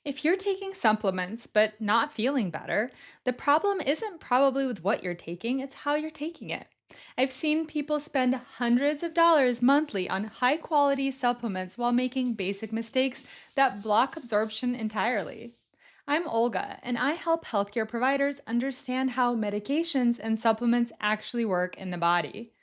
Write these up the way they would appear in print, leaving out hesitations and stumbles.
If you're taking supplements but not feeling better, the problem isn't probably with what you're taking, it's how you're taking it. I've seen people spend hundreds of dollars monthly on high quality supplements while making basic mistakes that block absorption entirely. I'm Olga, and I help healthcare providers understand how medications and supplements actually work in the body.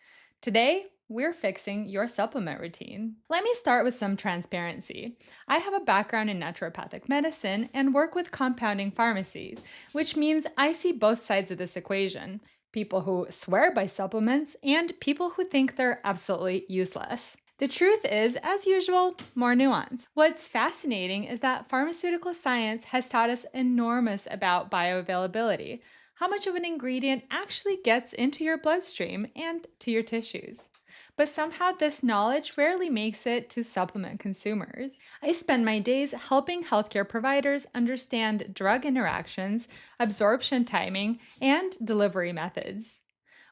Today, we're fixing your supplement routine. Let me start with some transparency. I have a background in naturopathic medicine and work with compounding pharmacies, which means I see both sides of this equation: people who swear by supplements and people who think they're absolutely useless. The truth is, as usual, more nuance. What's fascinating is that pharmaceutical science has taught us enormous about bioavailability, how much of an ingredient actually gets into your bloodstream and to your tissues. But somehow this knowledge rarely makes it to supplement consumers. I spend my days helping healthcare providers understand drug interactions, absorption timing, and delivery methods.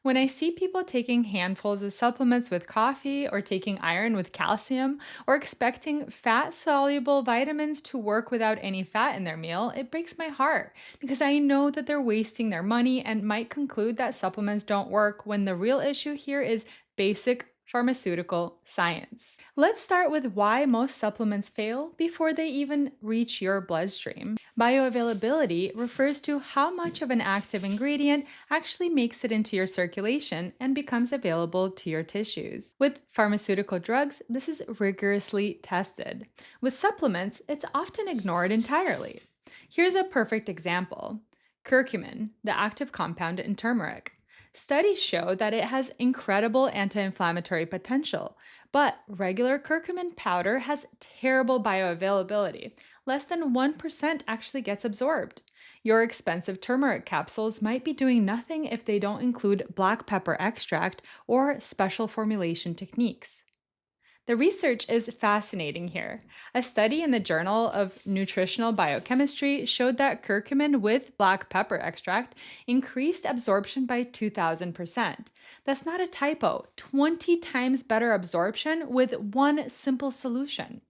When I see people taking handfuls of supplements with coffee, or taking iron with calcium, or expecting fat soluble vitamins to work without any fat in their meal, it breaks my heart because I know that they're wasting their money and might conclude that supplements don't work when the real issue here is basic pharmaceutical science. Let's start with why most supplements fail before they even reach your bloodstream. Bioavailability refers to how much of an active ingredient actually makes it into your circulation and becomes available to your tissues. With pharmaceutical drugs, this is rigorously tested. With supplements, it's often ignored entirely. Here's a perfect example: curcumin, the active compound in turmeric. Studies show that it has incredible anti inflammatory potential, but regular curcumin powder has terrible bioavailability. Less than 1% actually gets absorbed. Your expensive turmeric capsules might be doing nothing if they don't include black pepper extract or special formulation techniques. The research is fascinating here. A study in the Journal of Nutritional Biochemistry showed that curcumin with black pepper extract increased absorption by 2,000%. That's not a typo, 20 times better absorption with one simple solution.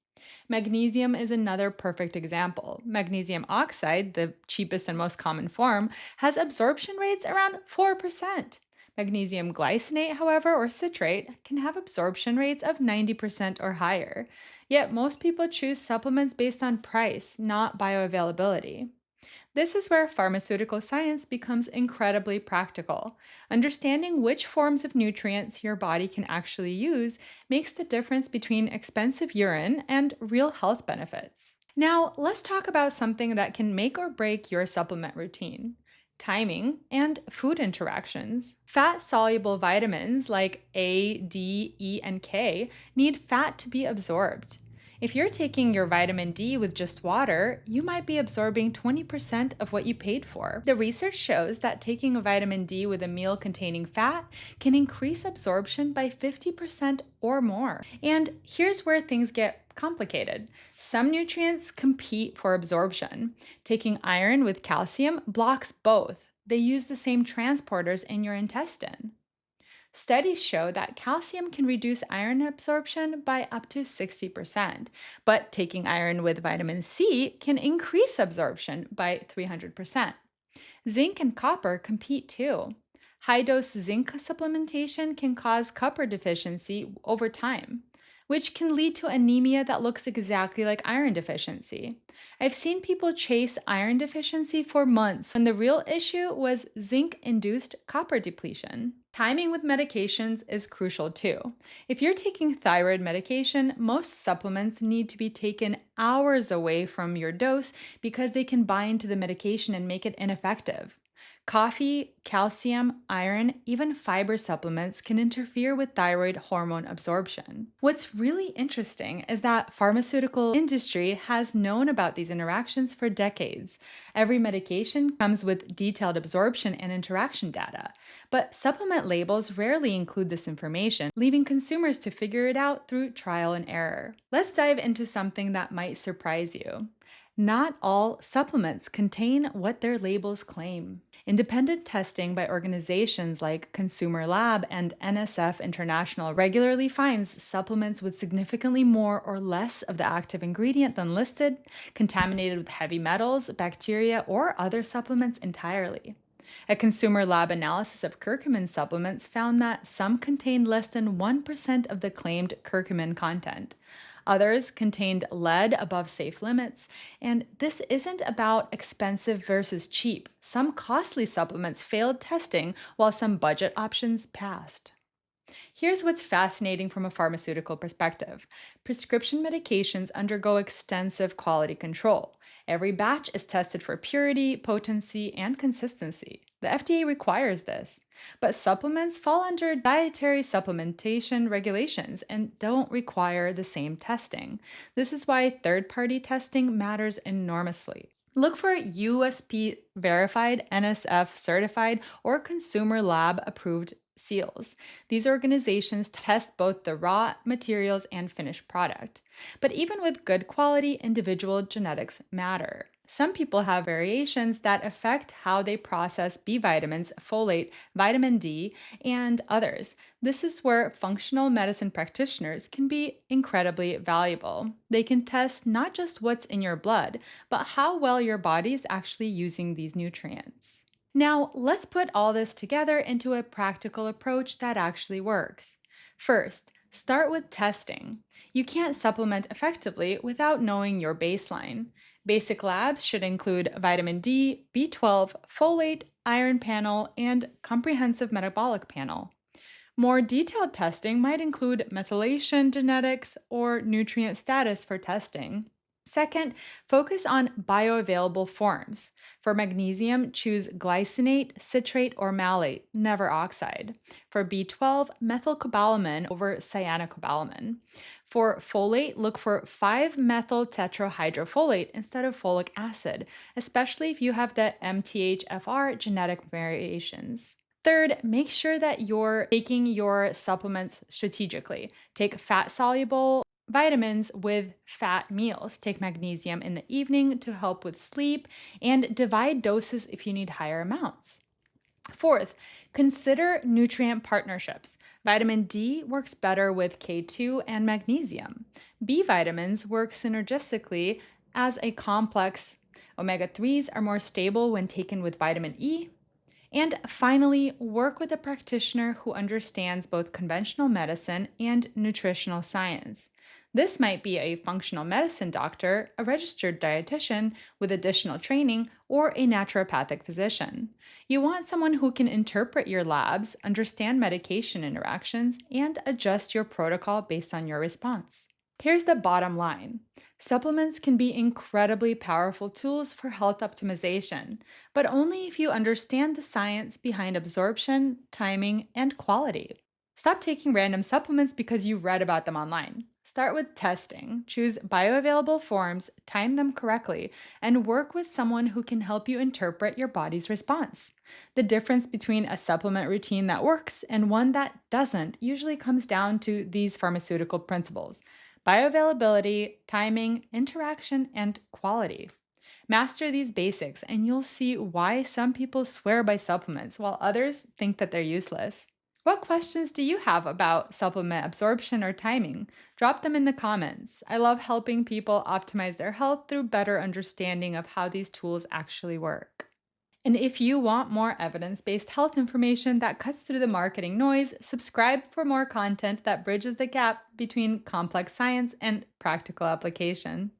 Magnesium is another perfect example. Magnesium oxide, the cheapest and most common form, has absorption rates around 4%. Magnesium glycinate, however, or citrate, can have absorption rates of 90% or higher. Yet most people choose supplements based on price, not bioavailability. This is where pharmaceutical science becomes incredibly practical. Understanding which forms of nutrients your body can actually use makes the difference between expensive urine and real health benefits. Now, let's talk about something that can make or break your supplement routine: timing and food interactions. Fat soluble vitamins like A, D, E, and K need fat to be absorbed. If you're taking your vitamin D with just water, you might be absorbing 20% of what you paid for. The research shows that taking a vitamin D with a meal containing fat can increase absorption by 50% or more. And here's where things get complicated. Some nutrients compete for absorption. Taking iron with calcium blocks both. They use the same transporters in your intestine. Studies show that calcium can reduce iron absorption by up to 60%, but taking iron with vitamin C can increase absorption by 300%. Zinc and copper compete too. High dose zinc supplementation can cause copper deficiency over time, which can lead to anemia that looks exactly like iron deficiency. I've seen people chase iron deficiency for months when the real issue was zinc induced copper depletion. Timing with medications is crucial too. If you're taking thyroid medication, most supplements need to be taken hours away from your dose because they can bind to the medication and make it ineffective. Coffee, calcium, iron, even fiber supplements can interfere with thyroid hormone absorption. What's really interesting is that pharmaceutical industry has known about these interactions for decades. Every medication comes with detailed absorption and interaction data, but supplement labels rarely include this information, leaving consumers to figure it out through trial and error. Let's dive into something that might surprise you. Not all supplements contain what their labels claim. Independent testing by organizations like Consumer Lab and NSF International regularly finds supplements with significantly more or less of the active ingredient than listed, contaminated with heavy metals, bacteria, or other supplements entirely. A Consumer Lab analysis of curcumin supplements found that some contained less than 1% of the claimed curcumin content. Others contained lead above safe limits, and this isn't about expensive versus cheap. Some costly supplements failed testing, while some budget options passed. Here's what's fascinating from a pharmaceutical perspective. Prescription medications undergo extensive quality control. Every batch is tested for purity, potency, and consistency. The FDA requires this. But supplements fall under dietary supplementation regulations and don't require the same testing. This is why third party testing matters enormously. Look for USP verified, NSF certified, or Consumer Lab approved seals. These organizations test both the raw materials and finished product. But even with good quality, individual genetics matter. Some people have variations that affect how they process B vitamins, folate, vitamin D, and others. This is where functional medicine practitioners can be incredibly valuable. They can test not just what's in your blood, but how well your body is actually using these nutrients. Now, let's put all this together into a practical approach that actually works. First, start with testing. You can't supplement effectively without knowing your baseline. Basic labs should include vitamin D, B12, folate, iron panel, and comprehensive metabolic panel. More detailed testing might include methylation genetics or nutrient status for testing. Second, focus on bioavailable forms. For magnesium, choose glycinate, citrate, or malate, never oxide. For B12, methylcobalamin over cyanocobalamin. For folate, look for 5-methyl tetrahydrofolate instead of folic acid, especially if you have the MTHFR genetic variations. Third, make sure that you're taking your supplements strategically. Take fat soluble vitamins with fat meals. Take magnesium in the evening to help with sleep, and divide doses if you need higher amounts. Fourth, consider nutrient partnerships. Vitamin D works better with K2 and magnesium. B vitamins work synergistically as a complex. Omega 3s are more stable when taken with vitamin E. And finally, work with a practitioner who understands both conventional medicine and nutritional science. This might be a functional medicine doctor, a registered dietitian with additional training, or a naturopathic physician. You want someone who can interpret your labs, understand medication interactions, and adjust your protocol based on your response. Here's the bottom line. Supplements can be incredibly powerful tools for health optimization, but only if you understand the science behind absorption, timing, and quality. Stop taking random supplements because you read about them online. Start with testing, choose bioavailable forms, time them correctly, and work with someone who can help you interpret your body's response. The difference between a supplement routine that works and one that doesn't usually comes down to these pharmaceutical principles: bioavailability, timing, interaction, and quality. Master these basics, and you'll see why some people swear by supplements while others think that they're useless. What questions do you have about supplement absorption or timing? Drop them in the comments. I love helping people optimize their health through better understanding of how these tools actually work. And if you want more evidence-based health information that cuts through the marketing noise, subscribe for more content that bridges the gap between complex science and practical application.